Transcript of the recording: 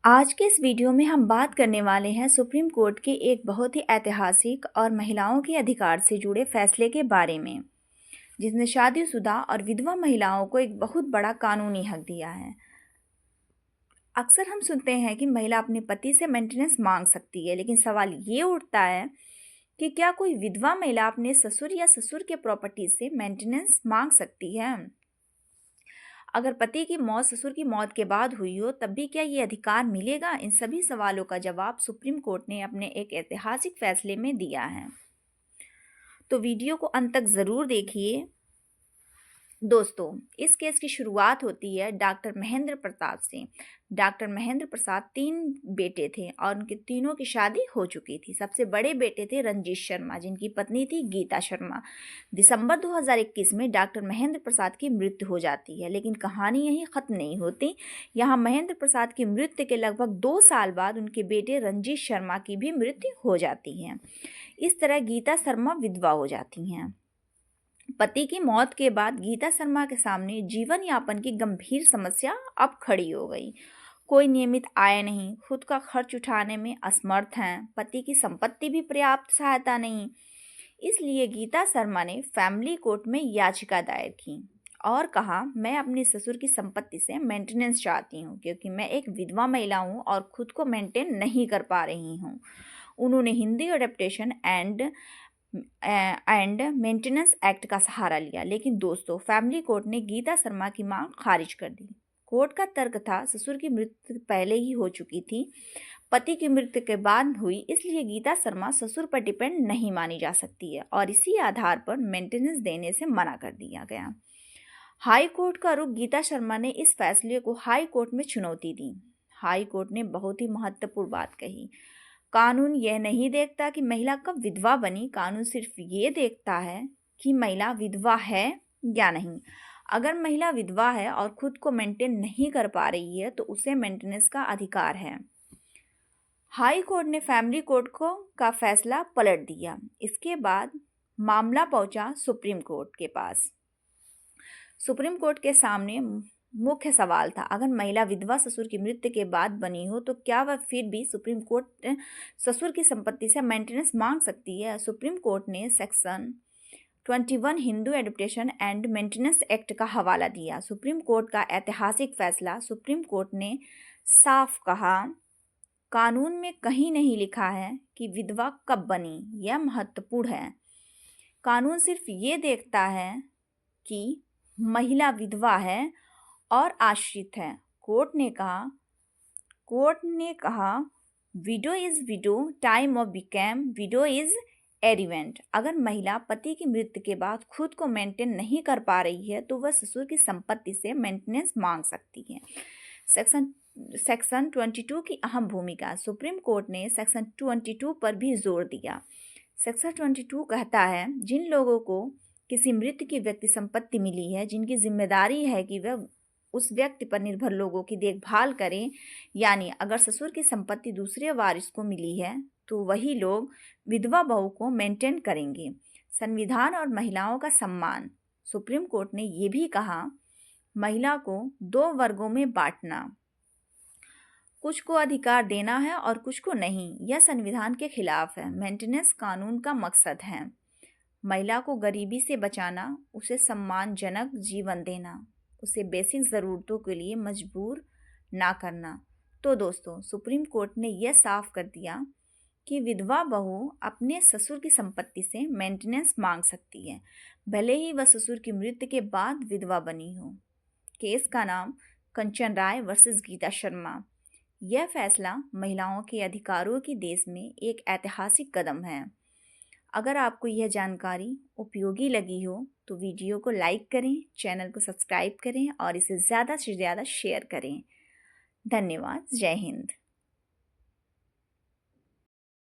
आज के इस वीडियो में हम बात करने वाले हैं सुप्रीम कोर्ट के एक बहुत ही ऐतिहासिक और महिलाओं के अधिकार से जुड़े फैसले के बारे में, जिसने शादीशुदा और विधवा महिलाओं को एक बहुत बड़ा कानूनी हक दिया है। अक्सर हम सुनते हैं कि महिला अपने पति से मेंटेनेंस मांग सकती है, लेकिन सवाल ये उठता है कि क्या कोई विधवा महिला अपने ससुर या ससुर के प्रॉपर्टी से मेंटेनेंस मांग सकती है? अगर पति की मौत ससुर की मौत के बाद हुई हो, तब भी क्या ये अधिकार मिलेगा? इन सभी सवालों का जवाब सुप्रीम कोर्ट ने अपने एक ऐतिहासिक फैसले में दिया है। तो वीडियो को अंत तक ज़रूर देखिए। दोस्तों, इस केस की शुरुआत होती है डॉक्टर महेंद्र प्रताप से। डॉक्टर महेंद्र प्रसाद 3 बेटे थे और उनके तीनों की शादी हो चुकी थी। सबसे बड़े बेटे थे रंजीत शर्मा, जिनकी पत्नी थी गीता शर्मा। दिसंबर 2021 में डॉक्टर महेंद्र प्रसाद की मृत्यु हो जाती है, लेकिन कहानी यहीं ख़त्म नहीं होती। यहाँ महेंद्र प्रसाद की मृत्यु के लगभग 2 साल बाद उनके बेटे रंजीत शर्मा की भी मृत्यु हो जाती है। इस तरह गीता शर्मा विधवा हो जाती हैं। पति की मौत के बाद गीता शर्मा के सामने जीवन यापन की गंभीर समस्या अब खड़ी हो गई। कोई नियमित आय नहीं, खुद का खर्च उठाने में असमर्थ हैं, पति की संपत्ति भी पर्याप्त सहायता नहीं। इसलिए गीता शर्मा ने फैमिली कोर्ट में याचिका दायर की और कहा, मैं अपने ससुर की संपत्ति से मेंटेनेंस चाहती हूँ, क्योंकि मैं एक विधवा महिला हूँ और खुद को मेंटेन नहीं कर पा रही हूँ। उन्होंने Hindi adaptation and maintenance act का सहारा लिया, लेकिन दोस्तों, फैमिली कोर्ट ने गीता शर्मा की मांग खारिज कर दी। कोर्ट का तर्क था, ससुर की मृत्यु पहले ही हो चुकी थी, पति की मृत्यु के बाद हुई, इसलिए गीता शर्मा ससुर पर डिपेंड नहीं मानी जा सकती है और इसी आधार पर मेंटेनेंस देने से मना कर दिया गया। हाई कोर्ट का रुख गीता शर्मा ने इस फैसले को हाई कोर्ट में चुनौती दी। हाई कोर्ट ने बहुत ही महत्वपूर्ण बात कही, कानून यह नहीं देखता कि महिला कब विधवा बनी, कानून सिर्फ ये देखता है कि महिला विधवा है या नहीं। अगर महिला विधवा है और खुद को मेंटेन नहीं कर पा रही है, तो उसे मेंटेनेंस का अधिकार है। हाई कोर्ट ने फैमिली कोर्ट का फैसला पलट दिया। इसके बाद मामला पहुंचा सुप्रीम कोर्ट के पास। सुप्रीम कोर्ट के सामने मुख्य सवाल था, अगर महिला विधवा ससुर की मृत्यु के बाद बनी हो, तो क्या वह फिर भी सुप्रीम कोर्ट ससुर की संपत्ति से मेंटेनेंस मांग सकती है? सुप्रीम कोर्ट ने section 21 Hindu adaptation and maintenance act का हवाला दिया। सुप्रीम कोर्ट का ऐतिहासिक फैसला। सुप्रीम कोर्ट ने साफ कहा, कानून में कहीं नहीं लिखा है कि विधवा कब बनी, यह महत्वपूर्ण है। कानून सिर्फ ये देखता है कि महिला विधवा है और आश्रित है। कोर्ट ने कहा, widow is widow, time of became widow is irrelevant. अगर महिला पति की मृत्यु के बाद खुद को मेंटेन नहीं कर पा रही है, तो वह ससुर की संपत्ति से मेंटेनेंस मांग सकती है। सेक्शन 22 की अहम भूमिका। सुप्रीम कोर्ट ने सेक्शन 22 पर भी जोर दिया। सेक्शन 22 कहता है, जिन लोगों को किसी मृत की व्यक्ति संपत्ति मिली है, जिनकी जिम्मेदारी है कि वह उस व्यक्ति पर निर्भर लोगों की देखभाल करें, यानी अगर ससुर की संपत्ति दूसरे वारिस को मिली है, तो वही लोग विधवा बहू को मेंटेन करेंगे। संविधान और महिलाओं का सम्मान। सुप्रीम कोर्ट ने ये भी कहा, महिला को 2 वर्गों में बांटना, कुछ को अधिकार देना है और कुछ को नहीं, यह संविधान के खिलाफ है। मेंटेनेंस कानून का मकसद है महिला को गरीबी से बचाना, उसे सम्मानजनक जीवन देना, उसे बेसिक ज़रूरतों के लिए मजबूर ना करना। तो दोस्तों, सुप्रीम कोर्ट ने यह साफ कर दिया कि विधवा बहू अपने ससुर की संपत्ति से मेंटेनेंस मांग सकती है, भले ही वह ससुर की मृत्यु के बाद विधवा बनी हो। केस का नाम कंचन राय वर्सेस गीता शर्मा। यह फैसला महिलाओं के अधिकारों की देश में एक ऐतिहासिक कदम है। अगर आपको यह जानकारी उपयोगी लगी हो, तो वीडियो को लाइक करें, चैनल को सब्सक्राइब करें और इसे ज़्यादा से ज़्यादा शेयर करें। धन्यवाद। जय हिंद।